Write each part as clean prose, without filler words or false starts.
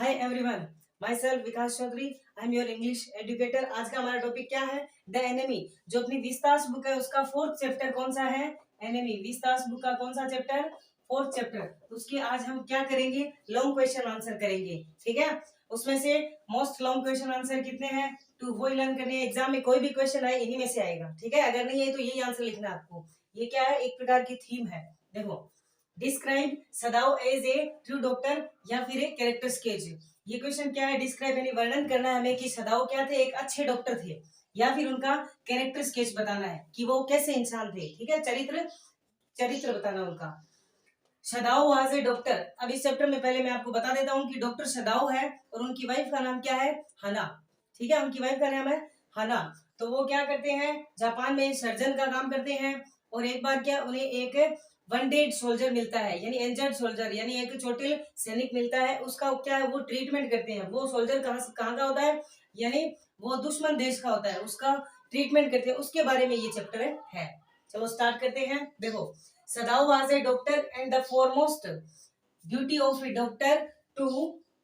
Hi everyone, myself Vikas Chaudhary. I am your English educator. आज का हमारा टॉपिक क्या है? The enemy. जो अपनी विस्तास बुक है उसका फोर्थ चैप्टर कौन सा है? एनिमी। विस्तास बुक का कौन सा चैप्टर? Fourth chapter. उसके आज हम क्या करेंगे? लॉन्ग क्वेश्चन आंसर करेंगे। ठीक है, उसमें से मोस्ट लॉन्ग क्वेश्चन आंसर कितने हैं टू वो लर्न करने हैं। एग्जाम में कोई भी क्वेश्चन आए इन्हीं में से आएगा। ठीक है, अगर नहीं है तो यही आंसर लिखना है आपको। ये क्या है? एक प्रकार की थीम है। देखो, describe Sadao as a true doctor या फिर एक कैरेक्टर स्केच। ये क्वेश्चन क्या है? डिस्क्राइब यानी वर्णन करना है हमें कि सदाओ क्या थे, एक अच्छे डॉक्टर थे, या फिर उनका कैरेक्टर स्केच बताना है कि वो कैसे इंसान थे। ठीक है, चरित्र चरित्र बताना उनका। सदाओ वाज ए डॉक्टर। अब इस चैप्टर में पहले मैं आपको बता देता हूँ कि डॉक्टर सदाओ है और उनकी वाइफ का नाम क्या है? हना। ठीक है, उनकी वाइफ का नाम है हना। तो वो क्या करते हैं? जापान में सर्जन का काम करते हैं। और एक बार क्या उन्हें एक वनडेड सोल्जर मिलता है, यानी इंजर्ड सोल्जर, यानी एक चोटिल सैनिक मिलता है। उसका क्या है? वो ट्रीटमेंट करते हैं। वो सोल्जर कहाँ का होता है? यानी वो दुश्मन देश का होता है, उसका ट्रीटमेंट करते हैं। उसके बारे में ये चैप्टर है। चलो स्टार्ट करते हैं। देखो, Sadao was a doctor and the foremost duty of a doctor to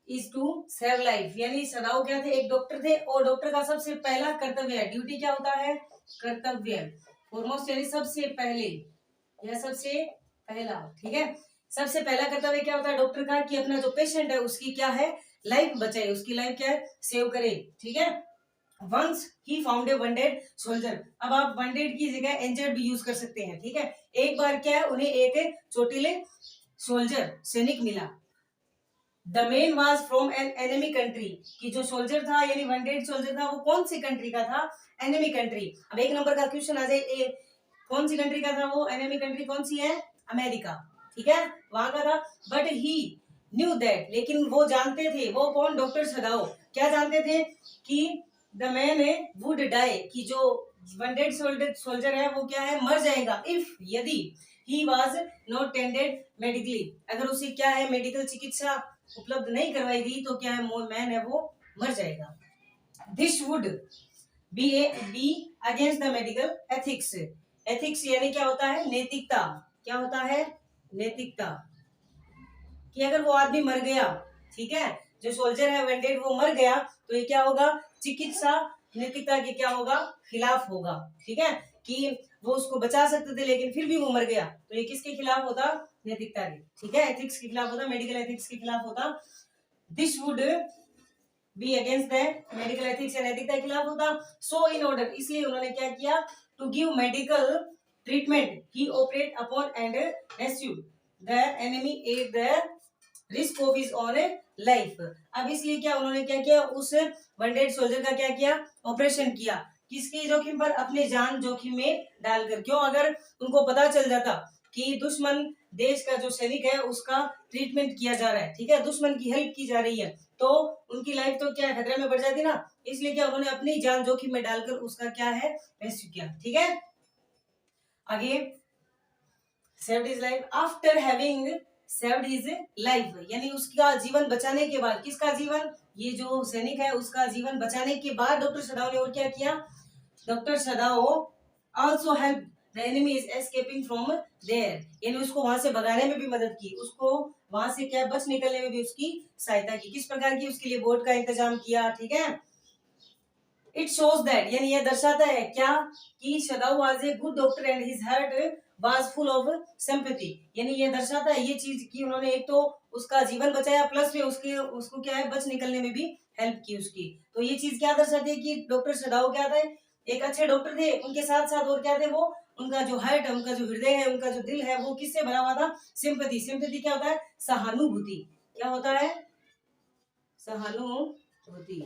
is to save life. यानी सदाओ क्या थे? एक डॉक्टर थे और डॉक्टर का सबसे पहला कर्तव्य है। ड्यूटी क्या होता है? कर्तव्य। फॉरमोस्ट यानी सबसे पहले या सबसे पहला। ठीक है, सबसे पहला कर्तव्य क्या होता है डॉक्टर का? कि अपना जो पेशेंट है उसकी क्या है? लाइफ बचाए, उसकी लाइफ क्या है? सेव करे। ठीक है, once he found a wounded soldier. अब आप वनडेड की जगह इंजर्ड भी यूज कर सकते हैं। ठीक है, एक बार क्या है उन्हें एक चोटिले सोल्जर सैनिक मिला। The man was from an enemy country. कि जो सोल्जर था यानी वनडेड सोल्जर था वो कौन सी कंट्री का था? Enemy country. अब एक नंबर का क्वेश्चन आ जाए, कौन सी कंट्री का था वो? एनिमी कंट्री कौन सी है? अमेरिका। ठीक है, वहां का था। बट ही न्यू दैट, लेकिन वो जानते थे। वो कौन? डॉक्टर सदाओ क्या जानते थे? कि द मैन वुड डाई, कि जो वनडेड सोल्जर है वो क्या है? मर जाएगा। इफ यदि he was not tended medically, अगर उसे क्या है? मेडिकल चिकित्सा उपलब्ध नहीं करवाई गई तो क्या है? मैन है वो मर जाएगा। This would be against the medical ethics. Ethics यानी क्या होता है? नैतिकता। क्या होता है? नैतिकता। कि अगर वो आदमी मर गया, ठीक है, जो सोल्जर है वेंडेड वो मर गया, तो ये क्या होगा? चिकित्सा नैतिकता के क्या होगा? खिलाफ होगा। ठीक है, कि वो उसको बचा सकते थे लेकिन फिर भी वो मर गया, तो ये किसके खिलाफ होता? नैतिकता के। ठीक है, एथिक्स के खिलाफ होता, मेडिकल एथिक्स के खिलाफ होता। This would be against the medical ethics या नैतिकता के खिलाफ होता। सो इन ऑर्डर, इसलिए उन्होंने क्या किया? To give medical treatment he operate upon and rescue the enemy at the risk of his own life. अब इसलिए क्या उन्होंने क्या किया? उस वनडेड सोल्जर का क्या किया? ऑपरेशन किया। किसके जोखिम पर? अपने जान जोखिम में डालकर। क्यों? अगर उनको पता चल जाता कि दुश्मन देश का जो सैनिक है उसका ट्रीटमेंट किया जा रहा है, ठीक है, दुश्मन की हेल्प की जा रही है, तो उनकी लाइफ तो क्या खतरे में पड़ जाती ना। इसलिए क्या उन्होंने अपनी जान जोखिम में डालकर उसका क्या है? रेस्क्यू किया। ठीक है, आगे saved his life after having saved his life, यानी उसका जीवन बचाने के बाद। किसका जीवन? ये जो सैनिक है उसका जीवन बचाने के बाद डॉक्टर सदाओ ने और क्या किया? Doctor Sadao also help the enemy is escaping from there, यानी उसको वहां से भगाने में भी मदद की, उसको वहां से क्या बच निकलने में भी उसकी सहायता की। किस प्रकार की? उसके लिए बोट का इंतजाम किया। ठीक है, इट शोज दैट, यानी यह दर्शाता है क्या? कि Sadao was a good doctor and his heart was full of sympathy. यानी यह दर्शाता है ये चीज कि उन्होंने एक तो उसका जीवन बचाया प्लस में उसको क्या है? बच निकलने में भी हेल्प की उसकी। तो ये चीज क्या दर्शाती है? कि डॉक्टर सदाओ क्या थे? एक अच्छे डॉक्टर थे। उनके साथ साथ और क्या थे वो? उनका जो हार्ट है, उनका जो हृदय है, उनका जो दिल है वो किससे भरा हुआ था? सिंपैथी। सिंपैथी क्या होता है? सहानुभूति। क्या होता है? सहानुभूति।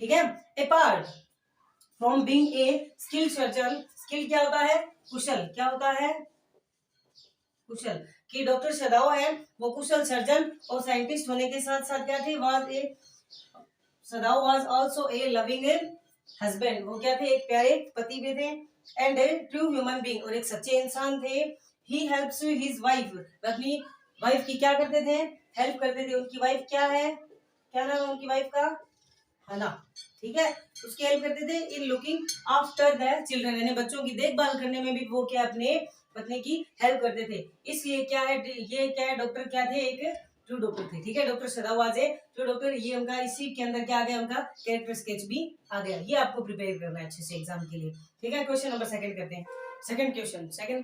ठीक है, apart from being a skill surgeon. Skill क्या होता है? कुशल। क्या होता है? कुशल। कि डॉक्टर सदाओ है वो कुशल सर्जन और साइंटिस्ट होने के साथ साथ क्या थे? Was a Sadao was also a loving husband. वो क्या थे? एक प्यारे पति भी थे। And A true human being, और एक सच्चे इंसान थे। ही हेल्प्स हिज वाइफ, अपनी वाइफ की क्या करते थे? हेल्प करते थे। उनकी वाइफ क्या है? क्या नाम है उनकी वाइफ का? हना। ठीक है, उसकी हेल्प करते थे in looking after the children, यानी बच्चों की देखभाल करने में भी वो क्या अपने पत्नी की हेल्प करते थे। इसलिए क्या है? ये क्या है? डॉक्टर क्या थे? एक ट्रू डॉक्टर थे, ठीक है। Doctor सदाव was a true doctor, ये उनका इसी के अंदर क्या आ गया, उनका कैरेक्टर स्केच भी आ गया। ये आपको प्रिपेयर करना है अच्छे से एग्जाम के लिए, ठीक है। क्वेश्चन नंबर सेकंड करते हैं। सेकंड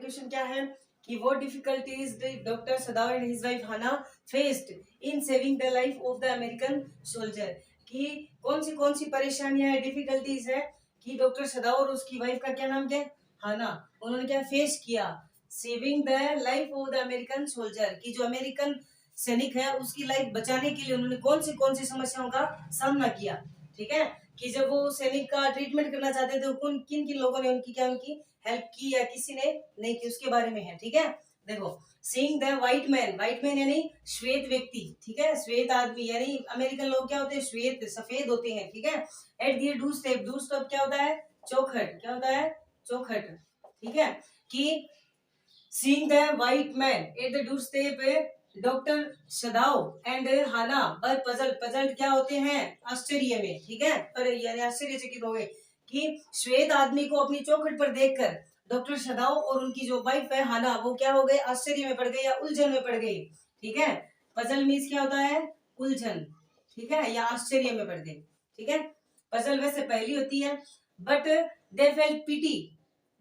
क्वेश्चन क्या है कि what difficulties the doctor Sadao and his wife Hana faced in saving the life of the American soldier, कि कौन सी परेशानियां है, डिफिकल्टीज है कि डॉक्टर सदाव और उसकी वाइफ का क्या नाम क्या है, हाना, उन्होंने क्या फेस किया, saving the life of the American soldier, की जो अमेरिकन सैनिक है उसकी लाइफ बचाने के लिए उन्होंने कौन सी समस्याओं का सामना किया, ठीक है। कि जब वो सैनिक का ट्रीटमेंट करना चाहते थे तो किन किन लोगों ने उनकी हेल्प की या किसी ने नहीं की, उसके बारे में है, ठीक है। देखो, सीइंग द व्हाइट मैन यानी श्वेत व्यक्ति, ठीक है, श्वेत आदमी, यानी अमेरिकन लोग क्या होते हैं, श्वेत सफेद होते हैं, ठीक है। एट दी डू स्टेप क्या होता है, चौखट, क्या होता है, चौखट, ठीक है। कि seeing the white man at the doorstep, doctor Sadao and Hana पर पजल्ड क्या होते हैं, आश्चर्य में, ठीक है, पर यानी आश्चर्यचकित हो गए कि श्वेत आदमी को अपनी चौखट पर देखकर डॉक्टर सदाव और उनकी जो वाइफ है हाना, वो क्या हो गए, आश्चर्य में पड़ गए या उलझन में पड़ गए, ठीक है। पजल मीन्स क्या होता है, उलझन, ठीक है, या आश्चर्य में पड़ गए, ठीक है। पजल वैसे पहली होती है, बट दे फेल्ट पीटी,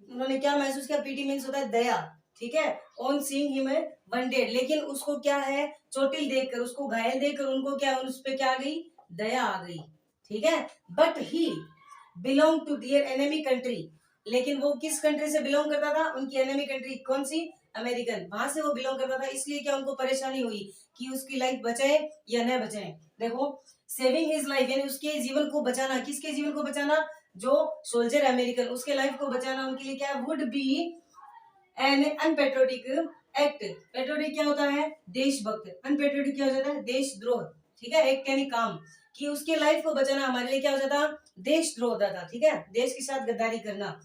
उन्होंने क्या महसूस किया, पीटी मीन्स होता है दया, ठीक है। ऑन सीइंग हिम वंडेड, लेकिन उसको क्या है, चोटिल देखकर, उसको घायल देखकर उनको क्या, उस पे क्या आ गई, दया आ गई, ठीक है। But he belong to their enemy country, लेकिन वो किस कंट्री से बिलोंग करता था, उनकी एनिमी कंट्री कौन सी, अमेरिकन, वहां से वो बिलोंग करता था, इसलिए क्या उनको परेशानी हुई कि उसकी लाइफ बचाए या न बचाए। देखो, सेविंग हिज लाइफ यानी उसके जीवन को बचाना, किसके जीवन को बचाना, जो सोल्जर अमेरिकन, उसके लाइफ को बचाना उनके लिए क्या would be an unpatriotic act. Patriotic क्या होता है, देशभक्त, अनपेट्रोटिक क्या हो जाता है, देशद्रोह, ठीक है। एक्ट यानी काम, कि उसके लाइफ को बचाना हमारे लिए क्या हो जाता, देशद्रोह होता था, ठीक है, देश के साथ गद्दारी करना।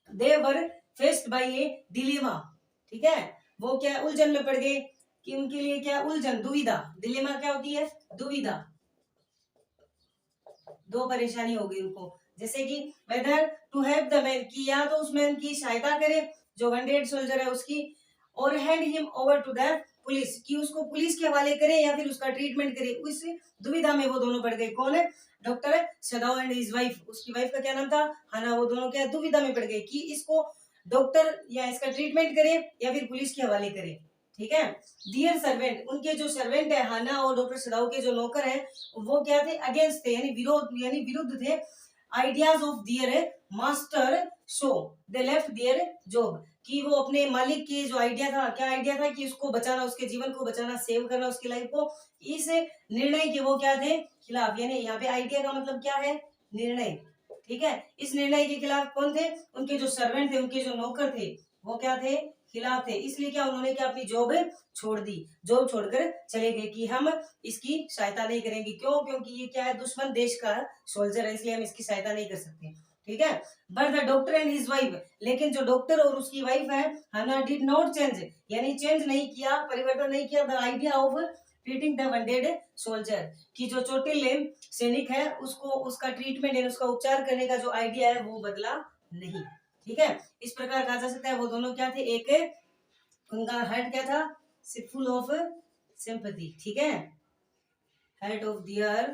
दे वर फेस्ड बाय ए डिलेमा, ठीक है, वो क्या उलझन में पड़ गए, कि उनके लिए क्या उलझन, दुविधा, डिलेमा क्या होती है, दुविधा, दो परेशानी हो गई उनको, जैसे कि whether to help the man, की या तो उस मैन की सहायता करे जो वनडेड सोल्जर है उसकी, और hand him over to the police, की उसको पुलिस के हवाले करे या फिर उसका ट्रीटमेंट करे, उस दुविधा में वो दोनों पड़ गए। कौन है, doctor Sadao and his wife, उसकी वाइफ का क्या नाम था, हाना, वो दोनों क्या दुविधा में पड़ गए कि इसको डॉक्टर या इसका ट्रीटमेंट करे या फिर पुलिस के हवाले करे, ठीक है। डियर सर्वेंट, उनके जो सर्वेंट है हाना और डॉक्टर सदाव के जो नौकर हैं, वो क्या थे, अगेंस्ट थे, यानी विरुद्ध थे, ideas of their master, so they left their job, कि वो अपने मालिक की जो आइडिया था, क्या आइडिया था, कि उसको बचाना, उसके जीवन को बचाना, सेव करना उसकी लाइफ को, इस निर्णय के वो क्या थे, खिलाफ, यानी यहाँ पे आइडिया का मतलब क्या है, निर्णय, ठीक है। इस निर्णय के खिलाफ कौन थे, उनके जो सर्वेंट थे, उनके जो नौकर थे, वो क्या थे, खिलाफ थे, इसलिए क्या उन्होंने क्या अपनी जॉब छोड़ दी, जॉब छोड़कर चले गए कि हम इसकी सहायता नहीं करेंगे, क्यों, क्योंकि ये क्या है, दुश्मन देश का सोल्जर है, इसलिए हम इसकी सहायता नहीं कर सकते, ठीक है। But the doctor and his wife, लेकिन जो डॉक्टर और उसकी वाइफ है हना डिड नॉट चेंज, यानी चेंज नहीं किया, परिवर्तन नहीं किया, the idea of treating the wounded soldier, की जो चोटिल सैनिक है उसको उसका ट्रीटमेंट यानी उसका उपचार करने का जो आइडिया है वो बदला नहीं, ठीक है। इस प्रकार कहा जा सकता है वो दोनों क्या थे, एक उनका हेड क्या था, फुल ऑफ सिंपैथी, ठीक है, head of their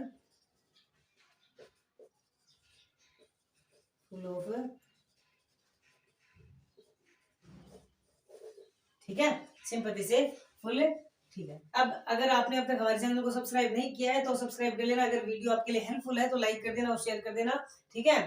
full of, ठीक है, सिंपैथी से फुल, ठीक है। अब अगर आपने अब तक हमारे चैनल को सब्सक्राइब नहीं किया है तो सब्सक्राइब कर लेना, अगर वीडियो आपके लिए हेल्पफुल है तो लाइक कर देना और शेयर कर देना, ठीक है।